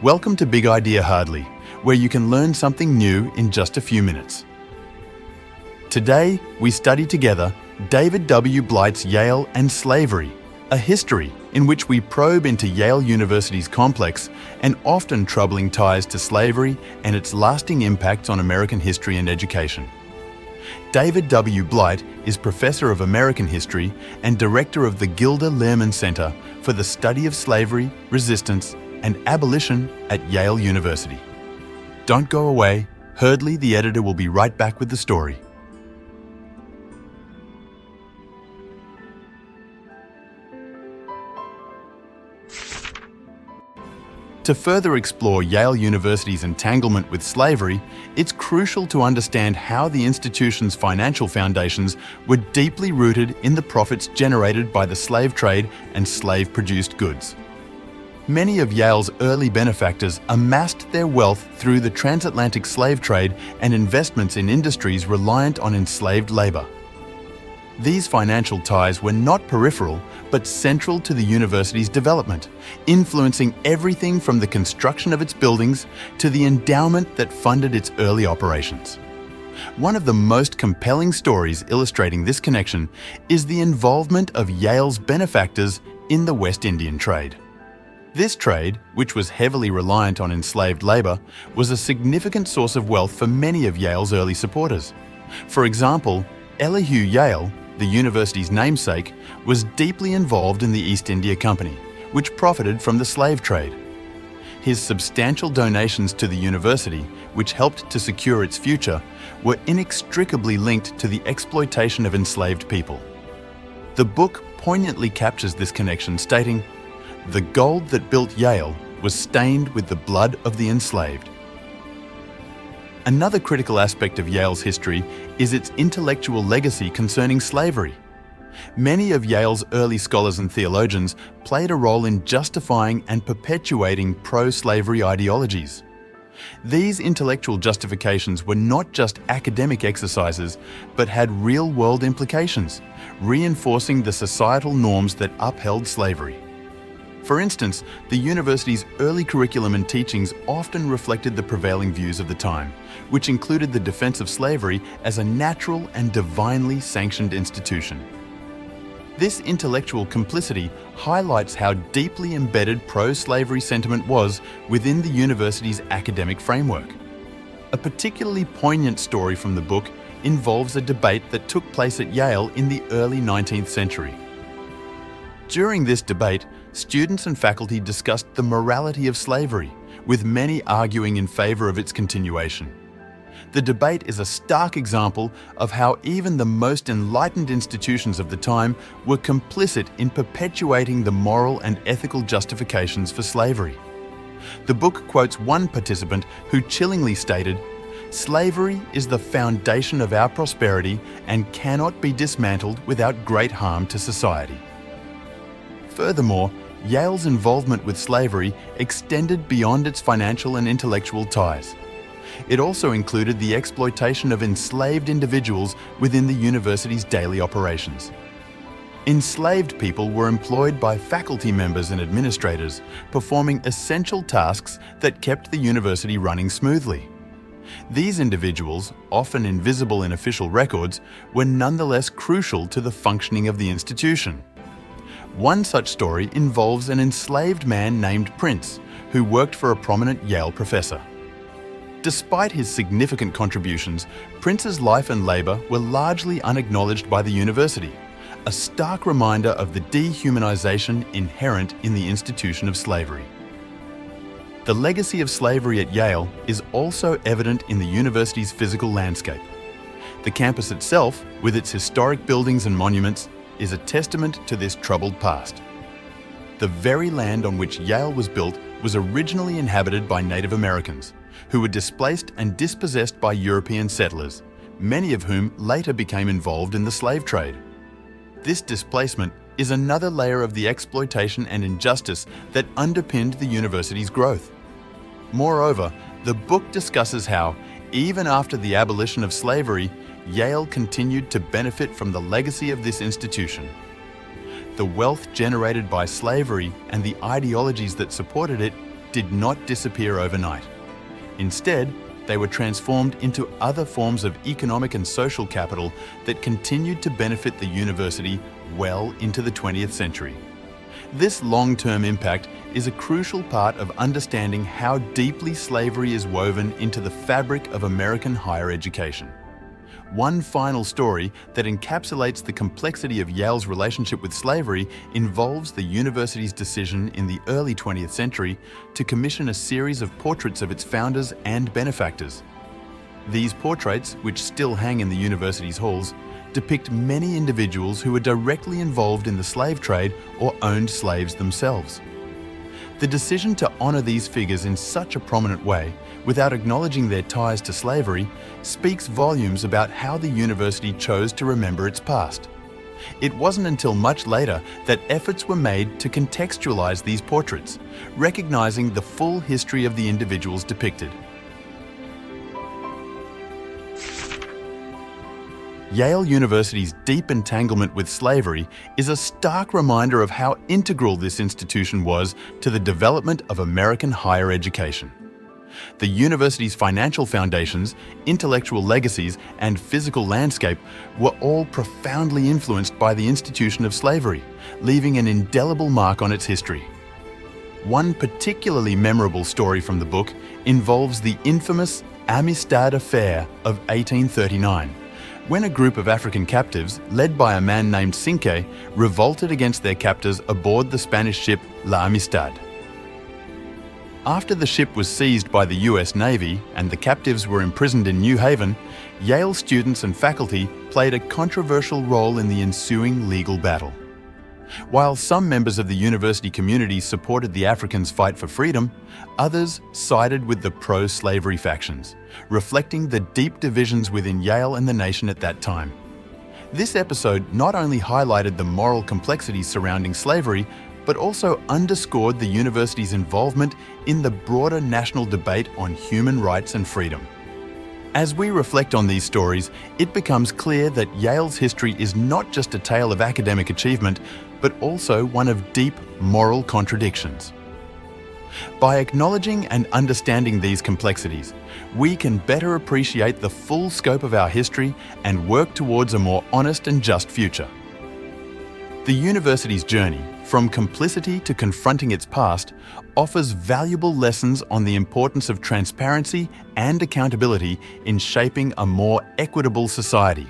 Welcome to Big Idea Hardly, where you can learn something new in just a few minutes. Today, we study together David.Blight's Yale and Slavery, a history in which we probe into Yale University's complex and often troubling ties to slavery and its lasting impacts on American history and education. David W. Blight is Professor of American History and Director of the Gilder Lehrman Center for the Study of Slavery, Resistance, and Abolition at Yale University. Don't go away. Hurdley, the editor, will be right back with the story. To further explore Yale University's entanglement with slavery, it's crucial to understand how the institution's financial foundations were deeply rooted in the profits generated by the slave trade and slave-produced goods. Many of Yale's early benefactors amassed their wealth through the transatlantic slave trade and investments in industries reliant on enslaved labor. These financial ties were not peripheral, but central to the university's development, influencing everything from the construction of its buildings to the endowment that funded its early operations. One of the most compelling stories illustrating this connection is the involvement of Yale's benefactors in the West Indian trade. This trade, which was heavily reliant on enslaved labor, was a significant source of wealth for many of Yale's early supporters. For example, Elihu Yale, the university's namesake, was deeply involved in the East India Company, which profited from the slave trade. His substantial donations to the university, which helped to secure its future, were inextricably linked to the exploitation of enslaved people. The book poignantly captures this connection, stating, "The gold that built Yale was stained with the blood of the enslaved." Another critical aspect of Yale's history is its intellectual legacy concerning slavery. Many of Yale's early scholars and theologians played a role in justifying and perpetuating pro-slavery ideologies. These intellectual justifications were not just academic exercises, but had real-world implications, reinforcing the societal norms that upheld slavery. For instance, the university's early curriculum and teachings often reflected the prevailing views of the time, which included the defense of slavery as a natural and divinely sanctioned institution. This intellectual complicity highlights how deeply embedded pro-slavery sentiment was within the university's academic framework. A particularly poignant story from the book involves a debate that took place at Yale in the early 19th century. During this debate, students and faculty discussed the morality of slavery, with many arguing in favor of its continuation. The debate is a stark example of how even the most enlightened institutions of the time were complicit in perpetuating the moral and ethical justifications for slavery. The book quotes one participant who chillingly stated, "Slavery is the foundation of our prosperity and cannot be dismantled without great harm to society." Furthermore, Yale's involvement with slavery extended beyond its financial and intellectual ties. It also included the exploitation of enslaved individuals within the university's daily operations. Enslaved people were employed by faculty members and administrators, performing essential tasks that kept the university running smoothly. These individuals, often invisible in official records, were nonetheless crucial to the functioning of the institution. One such story involves an enslaved man named Prince, who worked for a prominent Yale professor. Despite his significant contributions, Prince's life and labor were largely unacknowledged by the university, a stark reminder of the dehumanization inherent in the institution of slavery. The legacy of slavery at Yale is also evident in the university's physical landscape. The campus itself, with its historic buildings and monuments, is a testament to this troubled past. The very land on which Yale was built was originally inhabited by Native Americans, who were displaced and dispossessed by European settlers, many of whom later became involved in the slave trade. This displacement is another layer of the exploitation and injustice that underpinned the university's growth. Moreover, the book discusses how, even after the abolition of slavery, Yale continued to benefit from the legacy of this institution. The wealth generated by slavery and the ideologies that supported it did not disappear overnight. Instead, they were transformed into other forms of economic and social capital that continued to benefit the university well into the 20th century. This long-term impact is a crucial part of understanding how deeply slavery is woven into the fabric of American higher education. One final story that encapsulates the complexity of Yale's relationship with slavery involves the university's decision in the early 20th century to commission a series of portraits of its founders and benefactors. These portraits, which still hang in the university's halls, depict many individuals who were directly involved in the slave trade or owned slaves themselves. The decision to honor these figures in such a prominent way, without acknowledging their ties to slavery, speaks volumes about how the university chose to remember its past. It wasn't until much later that efforts were made to contextualize these portraits, recognizing the full history of the individuals depicted. Yale University's deep entanglement with slavery is a stark reminder of how integral this institution was to the development of American higher education. The university's financial foundations, intellectual legacies, and physical landscape were all profoundly influenced by the institution of slavery, leaving an indelible mark on its history. One particularly memorable story from the book involves the infamous Amistad Affair of 1839, when a group of African captives, led by a man named Cinque, revolted against their captors aboard the Spanish ship La Amistad. After the ship was seized by the US Navy and the captives were imprisoned in New Haven, Yale students and faculty played a controversial role in the ensuing legal battle. While some members of the university community supported the Africans' fight for freedom, others sided with the pro-slavery factions, reflecting the deep divisions within Yale and the nation at that time. This episode not only highlighted the moral complexities surrounding slavery, but also underscored the university's involvement in the broader national debate on human rights and freedom. As we reflect on these stories, it becomes clear that Yale's history is not just a tale of academic achievement, but also one of deep moral contradictions. By acknowledging and understanding these complexities, we can better appreciate the full scope of our history and work towards a more honest and just future. The university's journey, from complicity to confronting its past, offers valuable lessons on the importance of transparency and accountability in shaping a more equitable society.